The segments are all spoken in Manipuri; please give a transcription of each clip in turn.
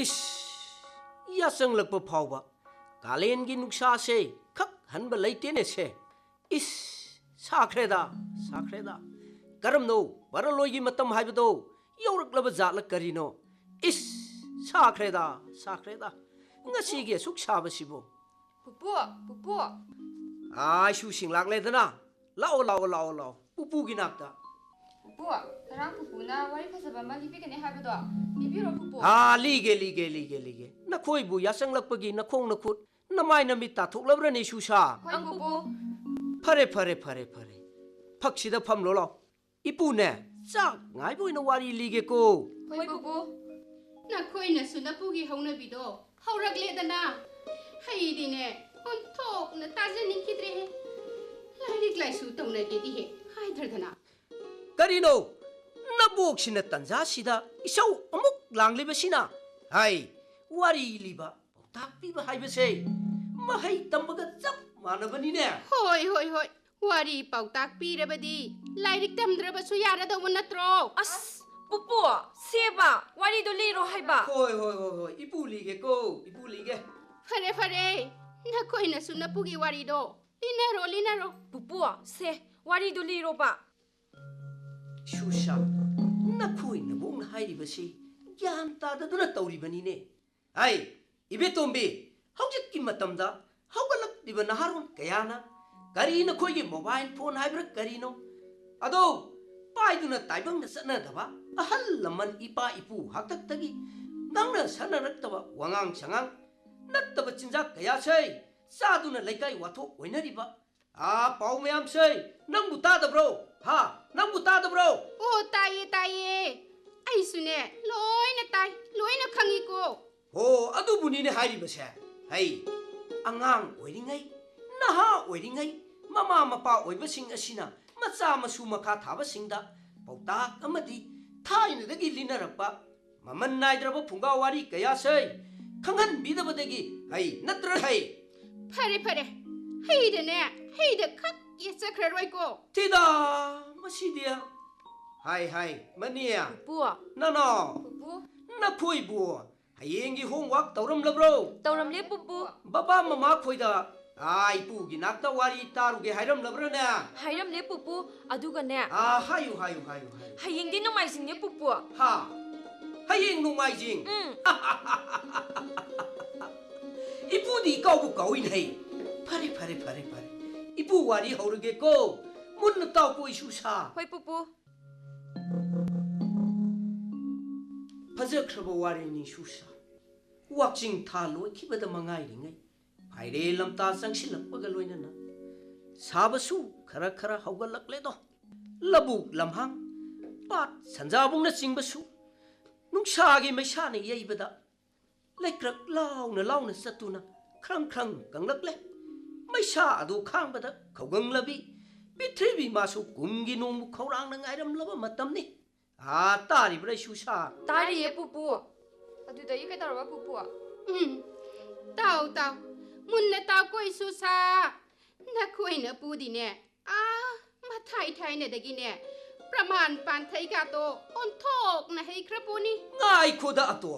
इस यासंगलप फाउबा कालेन की नुक्सा से खक हनब लेतेने से इस साख्रेदा करम नो बरलोई की मतम हाइबदो यौरकलब जातल करिनो इस साख्रेदा ngasiಗೆ Suk ಸಾಬಸಿಬೋ pupu Ashu ಸಿಂಗ್ಲಾಗ್ಲೇದನಾ lao pupugi nakta pupu tarang pupu na wari phasaba ma lipikane habado libiro pupu lige na khoi bu yasanglakpagi na khong na khut na mai na mi ta thoklabra ni susha hoi pupu phare phaksida phamlo lo ipu ne chak ngai boina wari lige ko hoi pupu na khoi na suna pugi hauna bido haurakle dana haidine on thok na tajani kidre he lairik lai su tong na ke di he hai dhar dana karino nabok sina tanja sida isau amuk langliba sina hai wari liba tak piba haiba se mahai tambaga chap manabani ne hoi wari pautak pirabadi lairik tamdraba su yara da natro as pupu seba wari do liro haiba hoi ipu lige fare na khoi na suna pugi wari do linaro pupu se wari do liro ba susha na khoi na bong hairiba se gyan ta da duna tauri bani ne hai ibe tombe haujik ki matamda haugalak diba naharun kayana kari na khoi gi mobile phone haibra kari no ado pai duna taibang na sana daba ahal laman ipa ipu haktak tagi nangna sana raktaba wangang changang nattaba chinjak kaya sei saduna laikai wathok oinariba a pau mayam sei nangbu ta da bro ha nangbu ta da bro o taye ai sune loina tai loina khangi ko ho adu buni ne hairi base hai angang oiringai naha oiringai mama mapa oibasing asina macha masu makha thabasingda pautak amadi thainadagi linarappa maman naidraba phunga wari kaya sei khangan bidabadagi hai natra hai fare heidene heida khak ye sakhraroi ko tida masidia hai mania pupu no pupu na khoi bu hayengi homework tauram labro tauram le pupu baba mama khoida ai pu gi nakta wari taruge hairam labro na hairam le pupu aduga ne hayu hayeng di nomai sing ne pupu ha hayeng numai jing ipu di kau bu kau in hai pare ipu wari hauruge ko mun tau ko isu sa hoi pupu fajakraba wari ni susa watching tha loi khibada mangai ringai phaire lamta sangsilakpaga loinana sabasu khara haugalakle do labuk lamhang pat sanjabung na chingbasu nungsagi maisane yeibada laikrak launa satuna krang ganglakle maisa adu khangbada khawganglabi pithribi masu kumgi nung khawrang na ngairam laba matamni tari brai susa tari ye pupu aduda yi kai tarwa pupu tau munna tau koi su sa na khoi na pudi ne ma thai ne dagi ne praman pan thai ka to on thok na hei krapuni ngai khoda ato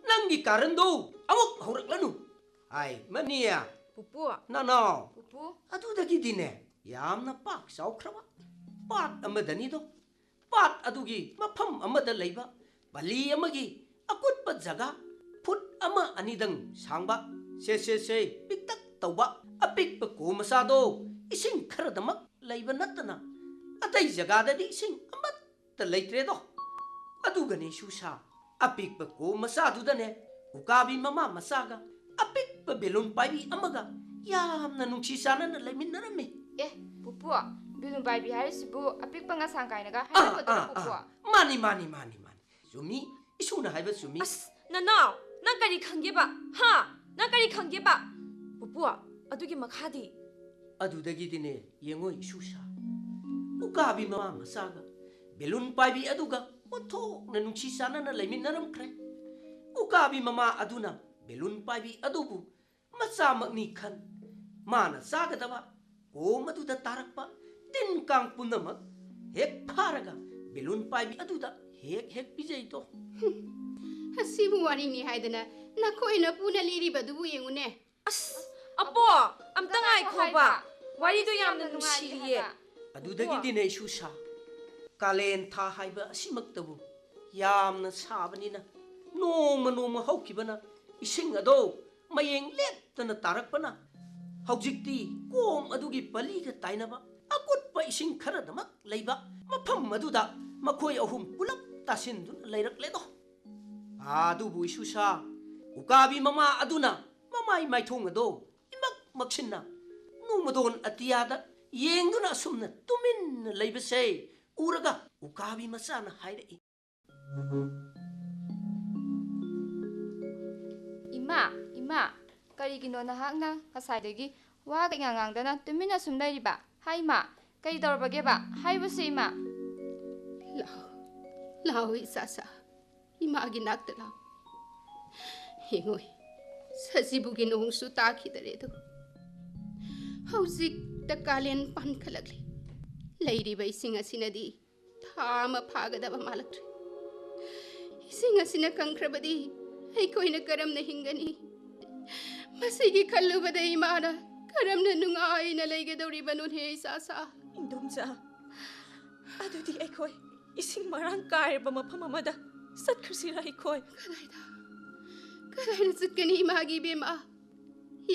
nangi karando amuk hauраklanu ai mania pupu no pupu adu dagi dine yamna pak saukraba pat amadani do pat adugi mafam amada leiba bali amagi akutpa jaga phut ama anidang sangba se piktak tauba apikpa ko masado ising kharadamak leiba natana atai jaga da di ising amat ta leitre do adugane susa apikpa ko masadu dane ukabi mama masaga apikpa belun paibi amaga yamna nungsi sana na leiminarame pupu bilum bai bi hari sibu apik panga sangkai naga hai ko pupu mani sumi isuna haiba sumi as na nang kari khangge ba ha nang kari khangge ba pupu adugi makhadi adudagi dine yengoi susa ukabi mama masaga belun paibi aduga otho na nungsi sana na leiminaram kre ukabi mama aduna belun paibi adubu macha makni khan mana sagadaba ko maduda tarakpa tin kang punamak hek pharaga belun paibi aduda hek bijai to ꯑꯁꯤꯕꯨ ꯋꯥꯔꯤꯅꯤ ꯍꯥꯏꯗꯅ ꯅꯈꯣꯏꯅ ꯄꯨꯅ ꯂꯤꯔꯤꯕꯗꯨꯕꯨ ꯌꯦꯡꯉꯨꯅꯦ ꯑꯁ ꯑꯄꯣ ꯑꯝꯇ ꯉꯥꯏꯈꯣꯕ ꯋꯥꯔꯤꯗꯣ ꯌꯥꯝꯅ ꯅꯨꯡꯁꯤꯔꯤꯌꯦ ꯑꯗꯨꯗꯒꯤꯗꯤꯅꯦ ꯏꯁꯨꯁꯥ ꯀꯥꯂꯦꯟ ꯊꯥ ꯍꯥꯏꯕ ꯑꯁꯤꯃꯛꯇꯕꯨ ꯌꯥꯝꯅ ꯁꯥꯕꯅꯤꯅ ꯅꯣꯡꯃ ꯅꯣꯡꯃ ꯍꯧꯈꯤꯕꯅ ꯏꯁꯤꯡ ꯑꯗꯣ ꯃꯌꯦꯡ ꯂꯦꯞꯇꯅ ꯇꯥꯔꯛꯄꯅ ꯍꯧꯖꯤꯛꯇꯤ ꯀꯣꯝ ꯑꯗꯨꯒꯤ ꯄꯜꯂꯤꯒ ꯇꯥꯏꯅꯕ ꯑꯀꯨꯠꯄ ꯏꯁꯤꯡ ꯈꯔꯗꯃꯛ ꯂꯩꯕ ꯃꯐꯝ ꯑꯗꯨꯗ ꯃꯈꯣꯏ ꯑꯍꯨꯝ ꯄꯨꯂꯞ ꯇꯥꯁꯤꯟꯗꯨꯅ ꯂꯩꯔꯛꯂꯦꯗꯣ ꯑꯗꯨꯕꯨ ꯏꯁꯨꯁꯥ ꯎꯀꯥꯕꯤ ꯃꯃꯥ ꯑꯗꯨꯅ ꯃꯃꯥꯏ ꯃꯥꯏꯊꯣꯡ ꯑꯗꯣ 이막 막신나 누무돈 아띠야다 ꯌꯦꯡꯗꯨꯅ ꯑꯁꯨꯝꯅ ꯇꯨꯃꯤꯟꯅ ꯂꯩꯕꯁꯦ ꯎꯔꯒ ꯎꯀꯥꯕꯤ ꯃꯆꯥꯅ ꯍꯥꯏꯔꯛꯏ 이마 ꯀꯔꯤꯒꯤꯅꯣ ꯅꯍꯥꯛꯅ ꯉꯁꯥꯏꯗꯒꯤ ꯋꯥ ꯀꯩꯉꯥ ꯉꯥꯡꯗꯅ ꯇꯨꯃꯤꯟꯅ ꯁꯨꯝ ꯂꯩꯔꯤꯕ ꯍꯥꯏ ꯏꯃꯥ ꯀꯔꯤ ꯇꯧꯔꯕꯒꯦꯕ ꯍꯥꯏꯕꯁꯦ ꯏꯃꯥ ꯂꯥꯎ 이사사 이마기 낙다 라우 ꯌꯦꯡꯉꯣꯏ ꯁꯖꯤꯕꯨꯒꯤ ꯅꯣꯡꯁꯨ ꯇꯥꯈꯤꯗꯔꯦꯗꯣ ꯍꯧꯖꯤꯛꯇ ꯀꯥꯂꯦꯟ ꯄꯥꯟꯈꯠꯂꯛꯂꯦ ꯂꯩꯔꯤꯕ ꯏꯁꯤꯡ ꯑꯁꯤꯅꯗꯤ ꯊꯥ ꯑꯃ ꯐꯥꯒꯗꯕ ꯃꯥꯜꯂꯛꯇ꯭ꯔꯦ ꯏꯁꯤꯡ ꯑꯁꯤꯅ ꯀꯪꯈ꯭ꯔꯕꯗꯤ ꯑꯩꯈꯣꯏꯅ ꯀꯔꯝꯅ ꯍꯤꯡꯒꯅꯤ ꯃꯁꯤꯒꯤ ꯈꯜꯂꯨꯕꯗ ꯏꯃꯥꯅ ꯀꯔꯝꯅ ꯅꯨꯡꯉꯥꯏꯅ ꯂꯩꯒꯗꯧꯔꯤꯕꯅꯣꯅꯦ ꯏꯆꯥꯁꯥ ꯏꯟꯗꯣꯝꯆꯥ ꯑꯗꯨꯗꯤ ꯑꯩꯈꯣꯏ ꯏꯁꯤꯡ ꯃꯔꯥꯡ ꯀꯥꯏꯔꯕ ꯃꯐꯝ ꯑꯃꯗ ꯆꯠꯈ꯭ꯔꯁꯤꯔ ꯑꯩꯈꯣꯏ ꯀꯗꯥꯏꯗ ꯆꯠꯀꯅꯤ ꯏꯃꯥꯒꯤ ꯏꯕꯦꯝꯃ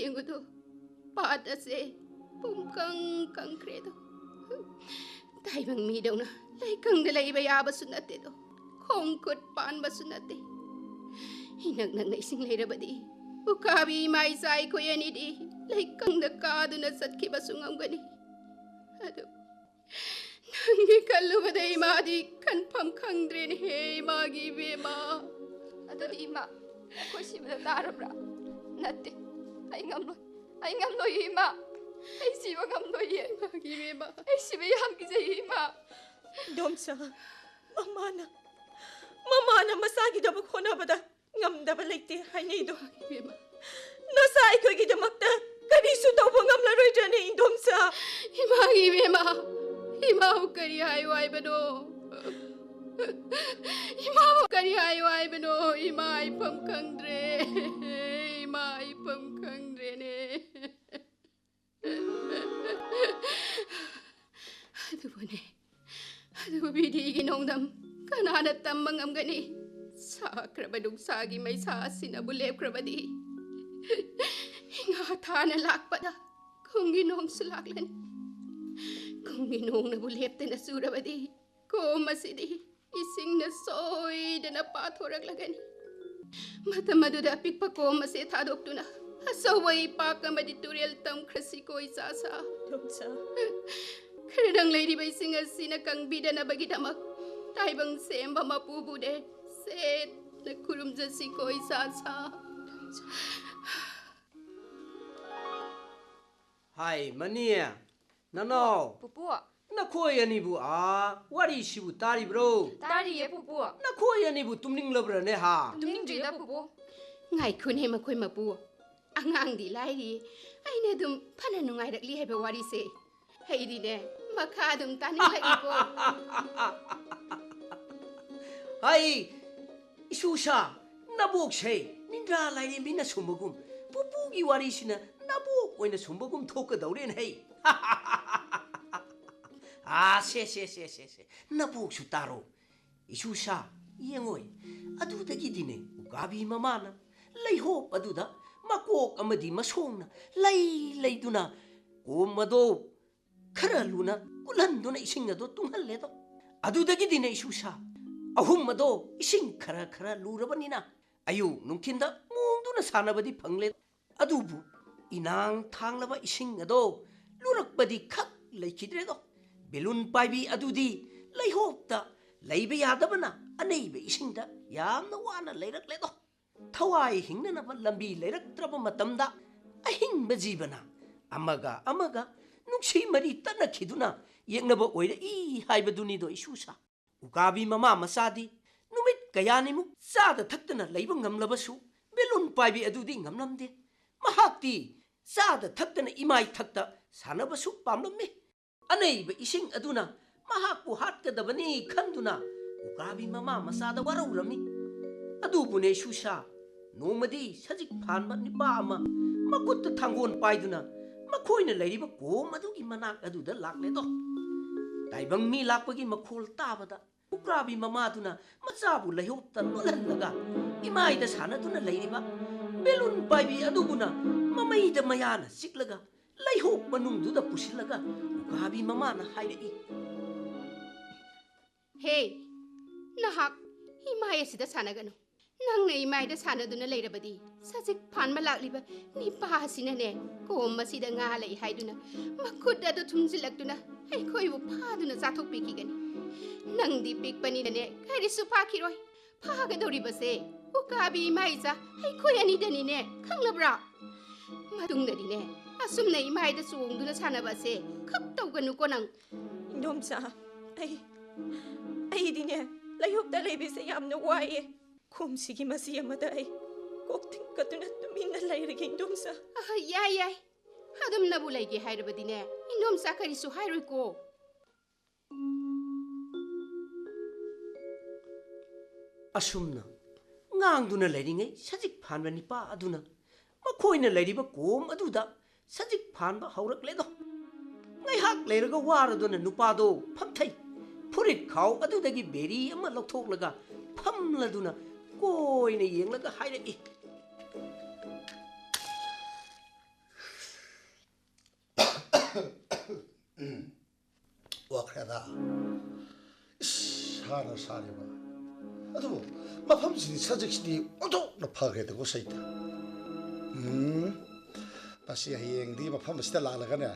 ꯌꯦꯡꯉꯨꯗꯣ ꯄꯥꯠ ꯑꯁꯦ ꯄꯨꯡꯀꯪ ꯀꯪꯈ꯭ꯔꯦꯗꯣ ꯇꯥꯏꯕꯪ ꯃꯤꯗꯧꯅ ꯂꯩꯀꯪꯗ ꯂꯩꯕ ꯌꯥꯕꯁꯨ ꯅꯠꯇꯦꯗꯣ ꯈꯣꯡ ꯈꯨꯠ ꯄꯥꯟꯕꯁꯨ ꯅꯠꯇꯦ ꯏꯅꯛ ꯅꯛꯅ ꯏꯁꯤꯡ ꯂꯩꯔꯕꯗꯤ ꯎꯀꯥꯕꯤ ꯏꯃꯥ ꯏꯆꯥ ꯑꯩꯈꯣꯏ ꯑꯅꯤꯗꯤ ꯂꯩꯀꯪꯗ ꯀꯥꯗꯨꯅ ꯆꯠꯈꯤꯕꯁꯨ ꯉꯝꯒꯅꯤ ꯑꯗꯨ ꯅꯪꯒꯤ ꯈꯜꯂꯨꯕꯗ ꯏꯃꯥꯗꯤ ꯈꯟꯐꯝ ꯈꯪꯗ꯭ꯔꯦꯅꯦꯍꯦ 이마ꯒꯤ 이베마 ꯑꯗꯨꯗꯤ ꯏꯃꯥ ꯑꯩꯈꯣꯏ ꯁꯤꯕꯗ ꯇꯥꯔꯕ꯭ꯔꯥ ꯅꯠꯇꯦ ꯑꯩ ꯉꯝꯂꯣꯏ ꯏꯃꯥ ꯑꯩ ꯁꯤꯕ ꯉꯝꯂꯣꯏꯌꯦ 이마기 이베마 ꯑꯩ ꯁꯤꯕ ꯌꯥꯝ ꯀꯤꯖꯩ ꯏꯃꯥ ꯏꯟꯗꯣꯝꯆꯥ ꯃꯃꯥꯅ ꯃꯆꯥꯒꯤꯗꯃꯛ ꯍꯣꯠꯅꯕꯗ ꯉꯝꯗꯕ ꯂꯩꯇꯦ ꯍꯥꯏꯅꯩꯗꯣ 이베마 ꯅꯆꯥ ꯑꯩꯈꯣꯏꯒꯤꯗꯃꯛꯇ ꯀꯔꯤꯁꯨ ꯇꯧꯕ ꯉꯝꯂꯔꯣꯏꯗ꯭ꯔꯅꯦ 이돔ꯆꯥ 이마기 이베마 이마ವು ಕರಿ ಹಾಯು ಆಯ್ಬನೋ 이마ವು ಕರಿ ಹಾಯು ಆಯ್ಬನೋ 이마 이phẩm ಖಂಡ್ರೆ 이마 이phẩm ಖಂಡ್ರೆನೆ ꯑꯗꯨꯕꯨ ꯕꯤꯗꯤꯒꯤ ꯅꯣꯡꯗꯝ ꯀꯅꯥꯅ ꯇꯝꯕ ꯉꯝꯒꯅꯤ ꯁꯥꯈ꯭ꯔꯕ ꯅꯨꯡꯁꯥꯒꯤ ꯃꯩꯁꯥ ꯑꯁꯤꯅꯕꯨ ꯂꯦꯞꯈ꯭ꯔꯕꯗꯤ ꯉꯥ ꯊꯥꯅ ꯂꯥꯛꯄꯗ ꯀꯨꯝꯒꯤ ꯅꯣꯡꯁꯨ ꯂꯥꯛꯂꯅꯤ ꯀꯨꯝꯒꯤ ꯅꯣꯡꯅꯕꯨ ꯂꯦꯞꯇꯅ ꯆꯨꯔꯕꯗꯤ ꯀꯣꯝ ꯑꯁꯤꯗꯤ ꯏꯁꯤꯡꯅ ꯁꯣꯏꯗꯅ ꯄꯥꯊꯣꯔꯛꯂꯒꯅꯤ ꯃꯇꯝ ꯑꯗꯨꯗ ꯑꯄꯤꯛꯄ ꯀꯣꯝ ꯑꯁꯦ ꯊꯥꯗꯣꯛꯇꯨꯅ ꯑꯆꯧꯕ ꯏꯄꯥꯛ ꯑꯃꯗꯤ ꯇꯨꯔꯦꯜ ꯇꯝꯈ꯭ꯔꯁꯤꯀꯣ ꯏꯆꯥꯁꯥ 이돔ꯆꯥ ꯈꯔꯗꯪ ꯂꯩꯔꯤꯕ ꯏꯁꯤꯡ ꯑꯁꯤꯅ ꯀꯪꯕꯤꯗꯅꯕꯒꯤꯗꯃꯛ ꯇꯥꯏꯕꯪ ꯁꯦꯝꯕ ꯃꯄꯨꯕꯨꯅꯦ ꯁꯦꯠꯅ ꯈꯨꯔꯨꯝꯖꯁꯤꯀꯣ ꯏꯆꯥꯁꯥ 하이 머니야 나노 ꯄꯨꯄꯨ 나코이 아니부 와리 시부 따리브로 ꯇꯥꯔꯤꯌꯦ ꯄꯨꯄꯨ 나코이 아니부 tumninglab라네 하 ꯇꯨꯝꯅꯤꯡꯗ꯭ꯔꯤꯗ ꯄꯨꯄꯨ ꯉꯥꯏꯈꯣꯅꯦ ꯃꯈꯣꯏ ꯃꯄꯨ ꯑꯉꯥꯡꯗꯤ ꯂꯥꯏꯔꯤ ꯑꯩꯅ ꯑꯗꯨꯝ ꯐꯅ ꯅꯨꯡꯉꯥꯏꯔꯛꯂꯤ ꯍꯥꯏꯕ ꯋꯥꯔꯤꯁꯦ ꯑꯩꯗꯤꯅꯦ ꯃꯈꯥ ꯑꯗꯨꯝ ꯇꯥꯅꯤꯡꯂꯛꯏꯀꯣ 하이 이수사 나복세 닌드라 라이미나 숨버금 푸푸기 와리시나 나복 오이나 숨버금 토크다우린 헤이 세세세세세 나복수 따로 이수사 이행오이 아두다기디네 우가비 마마나 레이홉 아두다 마꼭 아마디 마송나 레이두나 오마도 카라루나 꿀한도나 이싱나도 뚱할래도 아두다기디네 이수사 아훔마도 이싱 카라 루러버니나 아유 눈킨다 몽두나 사나버디 펑레 아두부 이낭 탕라바 이싱나도 루럭버디 칵 레이키드레도 벨룬 파이비 아두디 레이홉다 레이베 야다바나 아네이베 이싱다 얌나 와나 레이럭레도 타와이 힝나나바 람비 레이럭트라바 마tamda 아힝바 지바나 아마가 눅시 머리 따나키두나 ꯌꯦꯛꯅꯕ ꯑꯣꯏꯔꯛꯏ ꯍꯥꯏꯕꯗꯨꯅꯤꯗꯣ ꯏꯁꯨꯁꯥ ꯎꯀꯥꯕꯤ ꯃꯃꯥ ꯃꯆꯥꯗꯤ ꯅꯨꯃꯤꯠ ꯀꯌꯥꯅꯤꯃꯨꯛ ꯆꯥꯗ ꯊꯛꯇꯅ ꯂꯩꯕ ꯉꯝꯂꯕꯁꯨ ꯕꯦꯂꯨꯟ ꯄꯥꯏꯕꯤ ꯑꯗꯨꯗꯤ ꯉꯝꯂꯝꯗꯦ ꯃꯍꯥꯛꯇꯤ ꯆꯥꯗ ꯊꯛꯇꯅ ꯏꯃꯥꯏ ꯊꯛꯇ ꯁꯥꯟꯅꯕꯁꯨ ꯄꯥꯝꯂꯝꯃꯤ ꯑꯅꯩꯕ ꯏꯁꯤꯡ ꯑꯗꯨꯅ ꯃꯍꯥꯛꯄꯨ ꯍꯥꯠꯀꯗꯕꯅꯤ ꯈꯟꯗꯨꯅ ꯎꯀꯥꯕꯤ ꯃꯃꯥ ꯃꯆꯥꯗ ꯋꯥꯔꯧꯔꯝꯃꯤ ꯑꯗꯨꯕꯨꯅꯦ ꯁꯨꯁꯥ ꯅꯣꯡꯃꯗꯤ ꯁꯖꯤꯛ ꯐꯥꯟꯕ ꯅꯤꯄꯥ ꯑꯃ ꯃꯈꯨꯠꯇ ꯊꯥꯡꯒꯣꯟ ꯄꯥꯏꯗꯨꯅ ꯃꯈꯣꯏꯅ ꯂꯩꯔꯤꯕ ꯀꯣꯝ ꯑꯗꯨꯒꯤ ꯃꯅꯥꯛ ꯑꯗꯨꯗ ꯂꯥꯛꯂꯦꯗꯣ ꯇꯥꯏꯕꯪ ꯃꯤ ꯂꯥꯛꯄꯒꯤ ꯃꯈꯣꯜ ꯇꯥꯕꯗ ꯎꯀ꯭ꯔꯥꯕꯤ ꯃꯃꯥꯗꯨꯅ ꯃꯆꯥꯕꯨ ꯂꯩꯍꯧꯇ ꯂꯣꯠꯍꯜꯂꯒ ꯏꯃꯥꯏꯗ ꯁꯥꯟꯅꯗꯨꯅ ꯂꯩꯔꯤꯕ ꯕꯦꯂꯨꯟ ꯄꯥꯏꯕꯤ ꯑꯗꯨꯕꯨꯅ ꯃꯃꯩꯗ ꯃꯌꯥꯅ ꯆꯤꯛꯂꯒ ꯂꯩꯍꯧ ꯃꯅꯨꯡꯗꯨꯗ ꯄꯨꯁꯤꯜꯂꯒ ꯎꯀ꯭ꯔꯥꯕꯤ ꯃꯃꯥꯅ ꯍꯥꯏꯔꯛꯏ ꯍꯦ ꯅꯍꯥꯛ ꯏꯃꯥꯏ ꯑꯁꯤꯗ ꯁꯥꯟꯅꯒꯅꯨ ꯅꯪꯅ ꯏꯃꯥꯏꯗ ꯁꯥꯟꯅꯗꯨꯅ ꯂꯩꯔꯕꯗꯤ ꯁꯖꯤꯛ ꯐꯥꯟꯕ ꯂꯥꯛꯂꯤꯕ ꯅꯤꯄꯥ ꯑꯁꯤꯅꯅꯦ ꯀꯣꯝ ꯑꯁꯤꯗ ꯉꯥ ꯂꯩ ꯍꯥꯏꯗꯨꯅ ꯃꯈꯨꯠ ꯑꯗꯨ ꯊꯨꯝꯖꯤꯜꯂꯛꯇꯨꯅ ꯑꯩꯈꯣꯏꯕꯨ ꯐꯥꯗꯨꯅ ꯆꯥꯊꯣꯛꯄꯤꯈꯤꯒꯅꯤ ꯅꯪꯗꯤ ꯄꯤꯛꯄꯅꯤꯅꯅꯦ ꯀꯔꯤꯁꯨ ꯐꯥꯈꯤꯔꯣꯏ ꯐꯥꯒꯗꯧꯔꯤꯕꯁꯦ ꯎꯀꯥꯕꯤ ꯏꯃꯥꯏꯆꯥ ꯑꯩꯈꯣꯏ ꯑꯅꯤꯗꯅꯤꯅꯦ ꯈꯪꯂꯕ꯭ꯔꯥ ꯃꯇꯨꯡꯗꯗꯤꯅꯦ ꯑꯁꯨꯝꯅ ꯏꯃꯥꯏꯗ ꯆꯣꯡꯗꯨꯅ ꯁꯥꯟꯅꯕꯁꯦ ꯈꯛ ꯇꯧꯒꯅꯨꯀꯣ ꯅꯪ ꯏꯟꯗꯣꯝꯆꯥ ꯑꯩꯗꯤꯅꯦ ꯂꯩꯍꯧꯇ ꯂꯩꯕꯁꯦ ꯌꯥꯝꯅ ꯋꯥꯏꯑꯦ ꯈꯣꯝꯁꯤꯒꯤ ꯃꯁꯤ ꯑꯃꯗ ꯑꯩ ꯀꯣꯛ ꯊꯤꯡꯀꯠꯇꯨꯅ ꯇꯨꯃꯤꯟꯅ ꯂꯩꯔꯒꯦ ꯏꯟꯗꯣꯝꯆꯥ ꯌꯥꯏ ꯑꯗꯨꯝꯅꯕꯨ ꯂꯩꯒꯦ ꯍꯥꯏꯔꯕꯗꯤꯅꯦ ꯏꯟꯗꯣꯝꯆꯥ ꯀꯔꯤꯁꯨ ꯍꯥꯏꯔꯣꯏꯀꯣ ꯑꯁꯨꯝꯅ ꯉꯥꯡꯗꯨꯅ ꯂꯩꯔꯤꯉꯩ ꯁꯖꯤꯛ ꯐꯥꯟꯕ ꯅꯤꯄꯥ ꯑꯗꯨꯅ ꯃꯈꯣꯏꯅ ꯂꯩꯔꯤꯕ ꯀꯣꯝ ꯑꯗꯨꯗ ꯁꯖꯤꯛ ꯐꯥꯟꯕ ꯍꯧꯔꯛꯂꯦꯗꯣ ꯉꯥꯏꯍꯥꯛ ꯂꯩꯔꯒ ꯋꯥꯔꯗꯨꯅ ꯅꯨꯄꯥꯗꯣ ꯐꯝꯊꯩ ꯐꯨꯔꯤꯠ ꯈꯥꯎ ꯑꯗꯨꯗꯒꯤ ꯕꯦꯔꯤ ꯑꯃ ꯂꯧꯊꯣꯛꯂꯒ ꯐꯝꯂꯗꯨꯅ ꯀꯣꯏꯅ ꯌꯦꯡꯂꯒ ꯍꯥꯏꯔꯛꯏ ꯋꯥꯈ꯭ꯔꯦꯗ ꯁꯥꯅ ꯁꯥꯔꯤꯕ ꯑꯗꯨꯕꯨ ꯃꯐꯝꯁꯤꯗꯤ ꯁꯖꯤꯛꯁꯤꯗꯤ ꯑꯣꯟꯊꯣꯛꯅ ꯐꯈ꯭ꯔꯦꯗꯀꯣ ꯁꯩꯇ ꯃꯁꯤ ꯍꯌꯦꯡꯗꯤ ꯃꯐꯝ ꯑꯁꯤꯗ ꯂꯥꯛꯂꯒꯅꯦ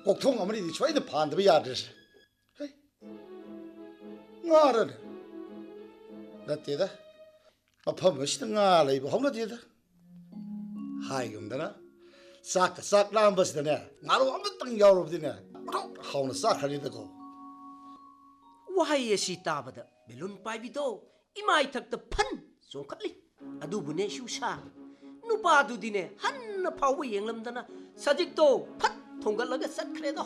ꯀꯣꯛꯊꯣꯡ ꯑꯃꯗꯤ ꯁꯣꯏꯗꯅ ꯐꯥꯟꯗꯕ ꯌꯥꯗ꯭ꯔꯦꯁꯦ ꯉꯥꯔꯅꯦ ꯅꯠꯇꯦꯗ ꯃꯐꯝ ꯑꯁꯤꯗ ꯉꯥ ꯂꯩꯕ ꯍꯧꯅꯗꯦꯗ ꯍꯥꯏꯒꯨꯝꯗꯅ ꯆꯥꯛꯀ ꯆꯥꯛ ꯂꯥꯝꯕꯁꯤꯗꯅꯦ ꯉꯥꯔꯣ ꯑꯃꯇꯪ ꯌꯥꯎꯔꯕꯗꯤꯅꯦ ꯑꯣꯟꯊꯣꯛꯅ ꯍꯥꯎꯅ ꯆꯥꯈ꯭ꯔꯅꯤꯗꯀꯣ ꯋꯥꯍꯩ ꯑꯁꯤ ꯇꯥꯕꯗ ꯕꯦꯂꯨꯟ ꯄꯥꯏꯕꯤꯗꯣ ꯏꯃꯥꯏꯊꯛꯇ ꯐꯟ ꯆꯣꯡꯈꯠꯂꯤ ꯑꯗꯨꯕꯨꯅꯦ ꯁꯨꯁꯥ ꯅꯨꯄꯥꯗꯨꯗꯤꯅꯦ ꯍꯟꯅ ꯐꯥꯎꯕ ꯌꯦꯡꯂꯝꯗꯅ ꯁꯖꯤꯛꯇꯣ ꯐꯠ ꯊꯣꯡꯒꯠꯂꯒ ꯆꯠꯈ꯭ꯔꯦꯗꯣ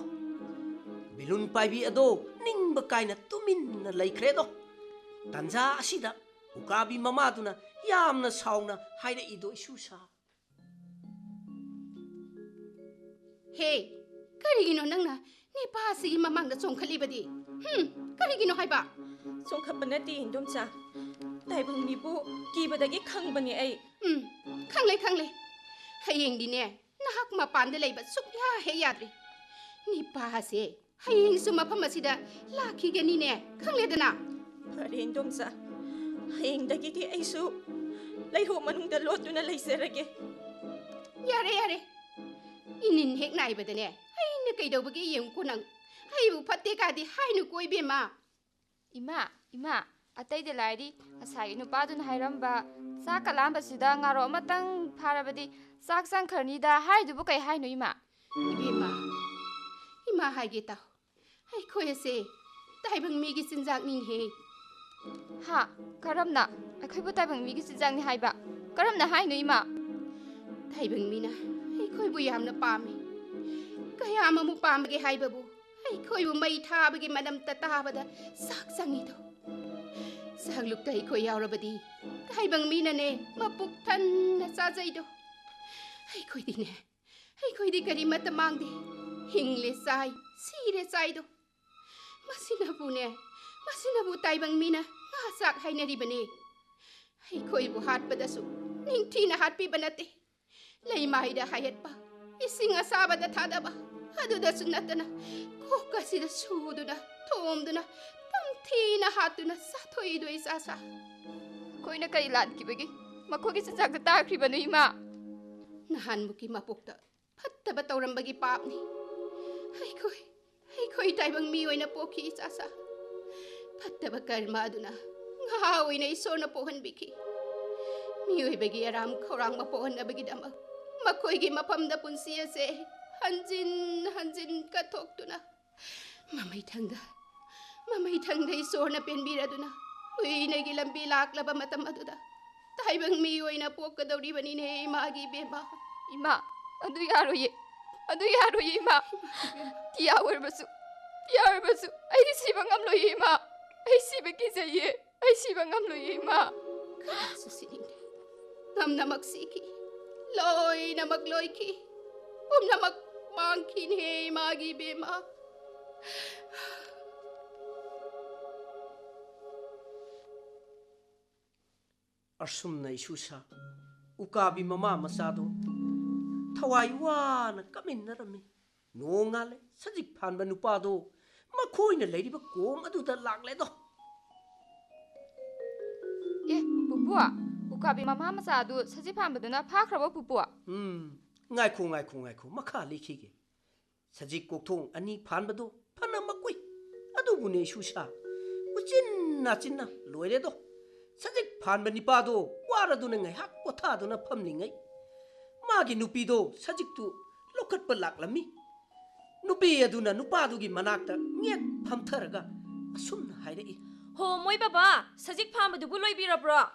ꯕꯦꯂꯨꯟ ꯄꯥꯏꯕꯤ ꯑꯗꯣ ꯅꯤꯡꯕ ꯀꯥꯏꯅ ꯇꯨꯃꯤꯟꯅ ꯂꯩꯈ꯭ꯔꯦꯗꯣ ꯇꯟꯖꯥ ꯑꯁꯤꯗ ꯎꯀꯥꯕꯤ ꯃꯃꯥꯗꯨꯅ ꯌꯥꯝꯅ ꯁꯥꯎꯅ ꯍꯥꯏꯔꯛꯏꯗꯣ ꯁꯨꯁꯥ ꯍꯦ ꯀꯔꯤꯒꯤꯅꯣ ꯅꯪꯅ ꯅꯤꯄꯥ ꯑꯁꯤꯒꯤ ꯃꯃꯥꯡꯗ ꯆꯣꯡꯈꯠꯂꯤꯕꯗꯤ ꯀꯔꯤꯒꯤꯅꯣ ꯍꯥꯏꯕ ꯆꯣꯡꯈꯠꯄ ꯅꯠꯇꯦ ꯏꯟꯗꯣꯝꯆꯥ ꯇꯥꯏꯕꯪ ꯃꯤꯕꯨ ꯀꯤꯕꯗꯒꯤ ꯈꯪꯕꯅꯦ ꯑꯩ ꯈꯪꯂꯦ ꯍꯌꯦꯡꯗꯤꯅꯦ ꯅꯍꯥꯛ ꯃꯄꯥꯟꯗ ꯂꯩꯕ ꯁꯨꯛꯌꯥ ꯍꯦꯛ ꯌꯥꯗ꯭ꯔꯤ ꯅꯤꯄꯥꯁꯦ ꯍꯌꯦꯡꯁꯨ ꯃꯐꯝ ꯑꯁꯤꯗ ꯂꯥꯛꯈꯤꯒꯅꯤꯅꯦ ꯈꯪꯂꯦꯗꯅ ꯐꯔꯦ ꯏꯟꯗꯣꯝꯆꯥ ꯍꯌꯦꯡꯗꯒꯤꯗꯤ ꯑꯩꯁꯨ ꯂꯩꯍꯧ ꯃꯅꯨꯡꯗ ꯂꯣꯠꯇꯨꯅ ꯂꯩꯖꯔꯒꯦ ꯌꯥꯔꯦ ꯏꯅꯤꯟ ꯍꯦꯛ ꯅꯥꯏꯕꯗꯅꯦ ꯑꯩꯅ ꯀꯩꯗꯧꯕꯒꯤ ꯌꯦꯡꯉꯨꯀꯣ ꯅꯪ ꯑꯩꯕꯨ ꯐꯠꯇꯦ ꯀꯥꯗꯤ ꯍꯥꯏꯅꯨꯀꯣ ꯏꯕꯦꯝꯃ ꯏꯃꯥ ꯑꯇꯩꯗ ꯂꯥꯏꯔꯤ ꯉꯁꯥꯏꯒꯤ ꯅꯨꯄꯥꯗꯨꯅ ꯍꯥꯏꯔꯝꯕ ꯆꯥꯛꯀ ꯂꯥꯝꯕꯁꯤꯗ ꯉꯥꯔꯣ ꯑꯃꯇꯪ ꯐꯥꯔꯕꯗꯤ ꯆꯥꯛ ꯆꯪꯈ꯭ꯔꯅꯤꯗ ꯍꯥꯏꯗꯨꯕꯨ ꯀꯩ ꯍꯥꯏꯅꯣ ꯏꯕꯦꯝꯃ ꯏꯃꯥ ꯍꯥꯏꯒꯦ ꯇꯥꯎ ꯑꯩꯈꯣꯏ ꯑꯁꯦ ꯇꯥꯏꯕꯪ ꯃꯤꯒꯤ ꯆꯤꯟꯖꯥꯛꯅꯤꯅꯦꯍꯦ ꯍꯥ ꯀꯔꯝꯅ ꯑꯩꯈꯣꯏꯕꯨ ꯇꯥꯏꯕꯪ ꯃꯤꯒꯤ ꯆꯤꯟꯖꯥꯛꯅꯤ ꯍꯥꯏꯕ ꯀꯔꯝꯅ ꯍꯥꯏꯅꯣ ꯏꯃꯥ ꯇꯥꯏꯕꯪ ꯃꯤꯅ ꯑꯩꯈꯣꯏꯕꯨ ꯌꯥꯝꯅ ꯄꯥꯝꯃꯤ ꯀꯌꯥꯝ ꯑꯃꯨꯛ ꯄꯥꯝꯕꯒꯦ ꯍꯥꯏꯕꯕꯨ ꯑꯩꯈꯣꯏꯕు ꯃꯩ ꯊꯥꯕꯒꯤ ꯃꯅꯝꯇ ꯇꯥꯕꯗ ꯆꯥꯛ ꯆꯪꯉꯤꯗꯣ ꯆꯥꯛꯂꯨꯛꯇ ꯑꯩꯈꯣꯏ ꯌꯥꯎꯔꯕꯗꯤ ꯇꯥꯏꯕꯪ ꯃꯤꯅꯅꯦ ꯃꯄꯨꯛ ꯊꯟꯅ ꯆꯥꯖꯩꯗꯣ ꯑꯩꯈꯣꯏꯗꯤ ꯀꯔꯤꯃꯠꯇ ꯃꯥꯡꯗꯦ ꯍꯤꯡꯂꯦ ꯆꯥꯏ ꯁꯤꯔꯦ ꯆꯥꯏꯗꯣ ꯃꯁꯤꯅꯕꯨ ꯇꯥꯏꯕꯪ ꯃꯤꯅ ꯉꯥ ꯆꯥꯛ ꯍꯥꯏꯅꯔꯤꯕꯅꯦ ꯑꯩꯈꯣꯏꯕꯨ ꯍꯥꯠꯄꯗꯁꯨ ꯅꯤꯡꯊꯤꯅ ꯍꯥꯠꯄꯤꯕ ꯅꯠꯇꯦ ꯂꯩꯃꯥꯏꯗ ꯍꯥꯏꯍꯠꯄ ꯏꯁꯤꯡ ꯑꯁꯥꯕꯗ ꯊꯥꯗꯕ ꯑꯗꯨꯗꯁꯨ ꯅꯠꯇꯅ ꯀꯣꯛ ꯑꯁꯤꯗ ꯁꯨꯗꯨꯅ ꯊꯣꯝꯗꯨꯅ ꯇꯝꯊꯤꯅ ꯍꯥꯠꯇꯨꯅ ꯆꯥꯊꯣꯛꯏꯗꯣ ꯏꯆꯥ ꯑꯩꯈꯣꯏꯅ ꯀꯔꯤ ꯂꯥꯟꯈꯤꯕꯒꯤ ꯃꯈꯣꯏꯒꯤ ꯆꯤꯟꯖꯥꯛꯇ ꯇꯥꯈ꯭ꯔꯤꯕꯅꯣ ꯏꯃꯥ ꯅꯍꯥꯟꯃꯨꯛꯀꯤ ꯃꯄꯣꯛꯇ ꯐꯠꯇꯕ ꯇꯧꯔꯝꯕꯒꯤ ꯄꯥꯞꯅꯤ ꯑꯩꯈꯣꯏ ꯇꯥꯏꯕꯪ ꯃꯤ ꯑꯣꯏꯅ ꯄꯣꯛꯈꯤ ꯏꯆꯥ ꯐꯠꯇꯕ ꯀꯔꯃ ꯑꯗꯨꯅ ꯉꯥ ꯑꯣꯏꯅ ꯏꯁꯣꯔꯅ ꯄꯣꯛꯍꯟꯕꯤꯈꯤ ꯃꯤꯑꯣꯏꯕꯒꯤ ꯑꯔꯥꯝ ꯈꯧꯔꯥꯡꯕ ꯄꯣꯛꯍꯟꯅꯕꯒꯤꯗꯃꯛ ꯃꯈꯣꯏꯒꯤ ꯃꯐꯝꯗ ꯄꯨꯟꯁꯤ ꯑꯁꯦ ꯍꯟꯖꯤꯟ ꯀꯠꯊꯣꯛꯇꯨꯅ ꯃꯃꯩꯊꯪꯗ ꯏꯁꯣꯔꯅ ꯄꯦꯟꯕꯤꯔꯗꯨꯅ ꯀꯨꯏꯅꯒꯤ ꯂꯝꯕꯤ ꯂꯥꯛꯂꯕ ꯃꯇꯝ ꯑꯗꯨꯗ ꯇꯥꯏꯕꯪ ꯃꯤ ꯑꯣꯏꯅ ꯄꯣꯛꯀꯗꯧꯔꯤꯕꯅꯤꯅꯦ ꯏꯃꯥꯒꯤ ꯏꯃꯥ ꯑꯗꯨ ꯌꯥꯔꯣꯏꯌꯦ ꯏꯃꯥ ꯌꯥꯔꯕꯁꯨ ꯑꯩꯗꯤ ꯁꯤꯕ ꯉꯝꯂꯣꯏꯌꯦ ꯏꯃꯥ ꯑꯩ ꯁꯤꯕ ꯀꯤꯖꯩꯌꯦ ꯑꯩ ꯁꯤꯕ ꯉꯝꯂꯣꯏꯌꯦ ꯏꯃꯥ Karasu siningde. Namnamak siki. Loy namak loyki. Namak mangkin he magi bema. Asumna Ishusa, Ukabi Mama Masado, Tawaiwana, come in Narami, no ngale, Sajik Pan Banupado, Macoin, a lady of Gom, do the lag ledo. Eh, pupua, ukabi mama masadu sajipambaduna pakrabo pupua. Ngaiko, Makali Kigi. Sajik Kokong, Ani Panbado, Panamakui, Adubune Shusha, Uchin Nachina, Loedo. Sajik Panbanipado, Waradunang, Hakotaduna Pumling. Magi Nupido, Sajik to look at Palaklami. Nupi Aduna, Nupadugi Manakta, Niet Pamtaraga, Asum Hide. Ho moi baba, sajik pham du buloi bira bra.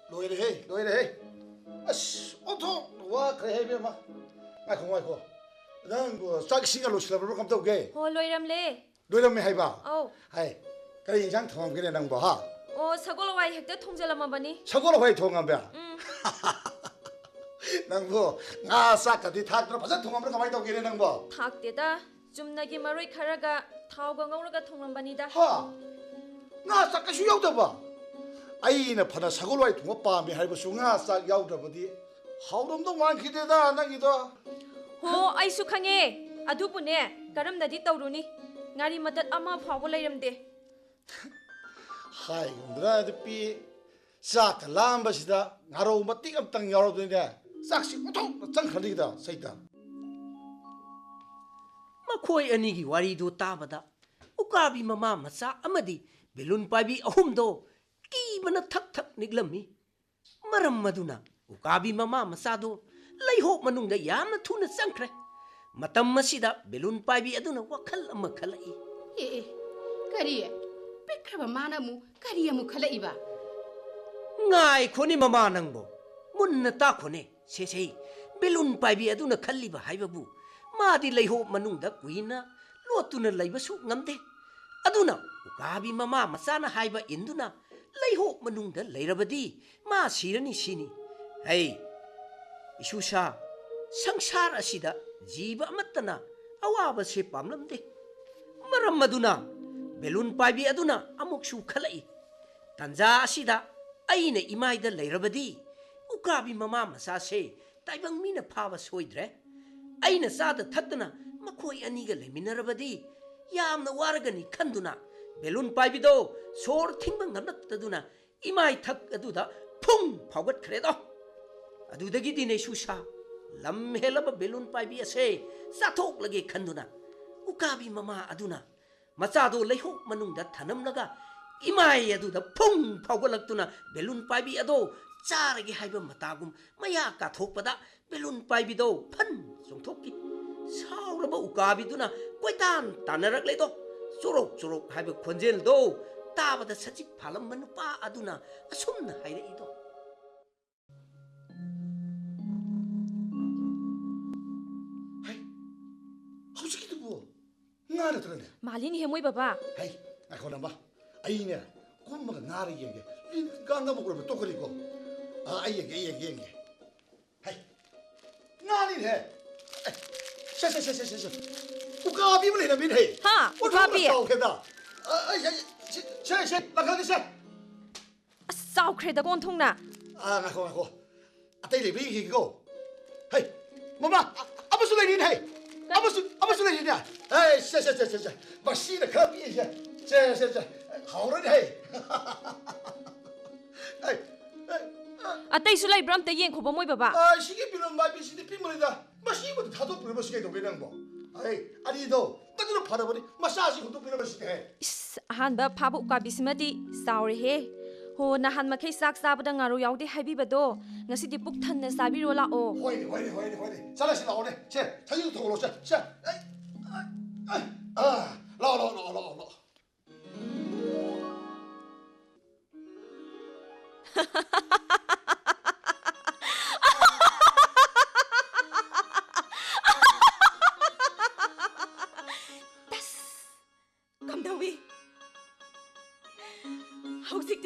Loire hey. As, Otto, what crave ma? Michael. Then go start singing a little come to gay. Ho loiram le. Loire me haiba. Oh, Hey, carrying young Tom getting on Baha. oh sagolawai hekta thongjala mabani. Sagol away to Gambia. Nango, na saka di Tatra, Pasatum, come to get in Bo. Thak teda jumnagi maroi kharaga thawga ngauraga thonglambani da. Ha! Na saka shuyauta. I in a Panasagolai to Mopa, me have a sunga sak yauta, but the how long the one kid Nagida? Ho ai su khange adu pune karam nadi tawruni ngari madat ama phawbo leiram de. Hi, the P. Sak Lambasida, Naro Matic of Tang Yaro in there. Saxi, Tankalida, Satan. Makoi Anigi, Warido Tabada, Ukabi Mama Masa Amadi, Belun Pabi Ahumdo, Even a tuck niglami. Maram Maduna, Ukabi Mama Masado, Lay Hope Manunga Yana Tuna Sankre. Matam Masida, Belun Pabi Aduna, Wakal Makalai. Kariye. Pikraba manamu, kariyamu kalaiba. Ngai Koni Mama Nango, Munna Takone, say, Belun Pabi Aduna Kaliba Haibabu, Madi Lay Hope Manunda, Quina, Lotuna Laibasu Namde. Aduna, Ukabi Mama Masana Haiba Induna. Lay hope manungda layrabadi ma sirani sini hey Ishusha sangsar asida jiba amattana awaba se pamlamde maram maduna belun paibi aduna amuksu khalai tanja asida aina imaida layrabadi ukabi mama masa se taibang mina phaba soidre aina sada thattana makhoi aniga leminarabadi yamna waragani khanduna Belun Paibido, sore Tingbang Taduna, Imai Tuck Aduda, Pung, Pogot Credo. Adudagi Dine Shusha, Lam Helaba Belun Paibi say, Satok Lagi Kanduna, Ukabi Mama Aduna, Masado Leho Manunda Tanam Naga, Imai Aduda, Pung, Pogolaktuna, Belun Paibi Ado, Saragi Haiba Matagum, Mayaka Topada, Belun Paibido, Pan, Sontoki, Sauraba Ukabi Duna, Quaitan, Tanarak Ledo. Surok have a congeal do, Taba the Sajik Palam Manupa Aduna, Asumna Haido. Hey, how's it to go? Not a trend. Malini he moi baba. Hey, I call number. I know. Come on, Nari Yang. Ganga Mugro, Tokorico. I again. Hey, Nari here. Ukabi mo na binhe. Ha, ukabi. Say, lakadi say. Asaw kreda kon thong na. Ngako. Atay le bi go. Hey, mama, abasu le din hey. Abasu le din ya. Hey, say. Basi na kabi ya. Say. How red hey. Hey. Atay sulai bram te yen khoba moi baba. Sige bilon ba bi sidi pimolida. Basi mo thado puro basi do benang bo. Hey, 아니도 따뜻한 바다버리 마사지 것도 빌어버시게. 한바 파부 까비스마디 싸우리 해. 호 나한 마케 싹싸보다 nga로 야우디 하비바도 ngasi디 puk thanna sabiro la o. 호이네. 잘하시 나오네. 제 자기도 더 올라오자. 자. 라. How's it?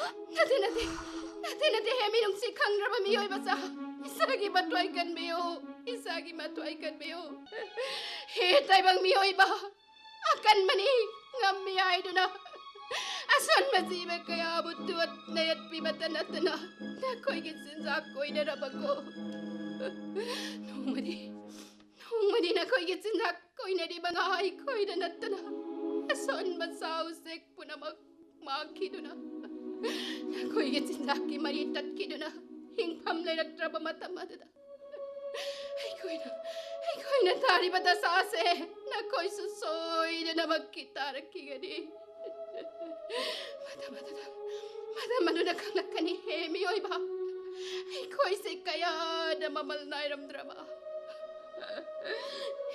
Nate he minung si khangraba miyoy basa. Isagi matway kan miyo. He taibang miyoy ba? Akan mani ngam miyay duna. Asan masiba kaya butuat nayat pibatan atana. Nakoy gitsinsak koy narabako. Nungmadi nakoy gitsinsak koy naribangay koy nanatana. Asan masawsek punamak makiduna. Nakoy gitsinsak ki maritat kiduna. Hingpam na traba matamadada. Ay koy na tari batasase. Nakoy susoy na magkitar kigani. Mata na kangakani hemi oy ba. Ay koy se kaya na mamal na drama.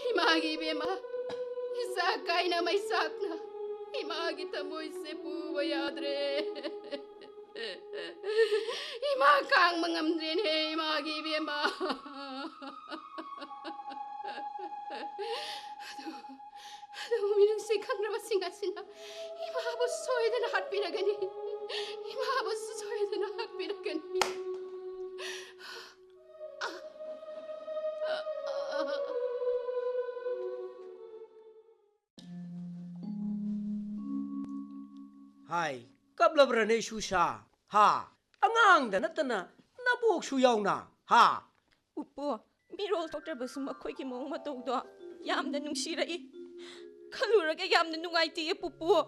Himagi bema. Isakay na may sakna. Himagi tamoy se buwayadre. Imakang mangamdrin he imagi bema. Aduh minung sikang rabasingasina. Imabos soy na hat pinagani. Imabos soy na hat pinagani. Hai, kablabra shusha. Ha, angang da natana nabok shuyaw na. Ha. Pupu, mirol ꯊꯣꯛꯇ꯭ꯔꯕꯁꯨ ꯃꯈꯣꯏꯒꯤ ꯃꯑꯣꯡ ꯃꯇꯧꯗꯣ ꯌꯥꯝꯅ ꯅꯨꯡꯁꯤꯔꯛꯏ. ꯈꯜꯂꯨꯔꯒ ꯌꯥꯝꯅ ꯅꯨꯡꯉꯥꯏꯇꯦ ꯄꯨꯄꯨ.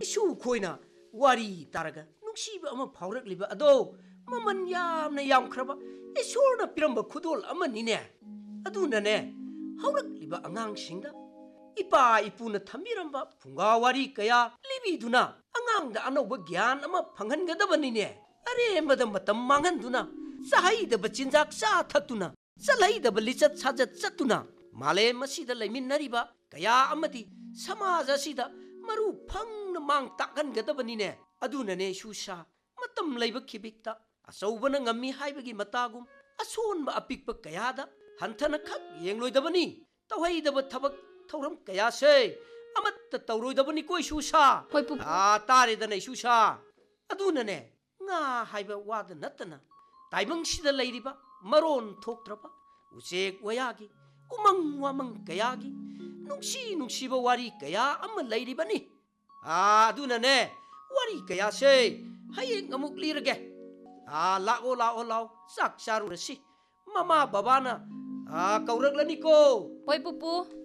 Isu khoina wari taraga nungsiba ama phaurakliba ado maman yamna yamkhraba isorna piramba khudol amanine. Adunane haurakliba angang singda ipa ipuna thamiramba phunga wari kaya libiduna angang da anoba gyan ama phanghangadabani are madam matam manghanduna sahai da bachinjak sa thatuna salai da balichat sajat chatuna male masida laiminariba kaya amadi samaja sida maru phangna mang takhangadabani adunane shusha matam laiba khibikta asaubana ngami haibagi matagum asonba apikpa kayada hanthana khak yengloidabani tawhaidaba thabak thauram kaya se amatta tawroidabani koi shusha Hoi pupu. tare da nei shusha adunane nga haiba wada natana taibang sida leiriba maron thoktraba usek wayagi umang wamang kayagi nungsiba wari kaya ama leiribani adunane wari kaya se hayeng amuk lirage lao sak sarurasi mama babana kaurak lani ko. Hoi pupu.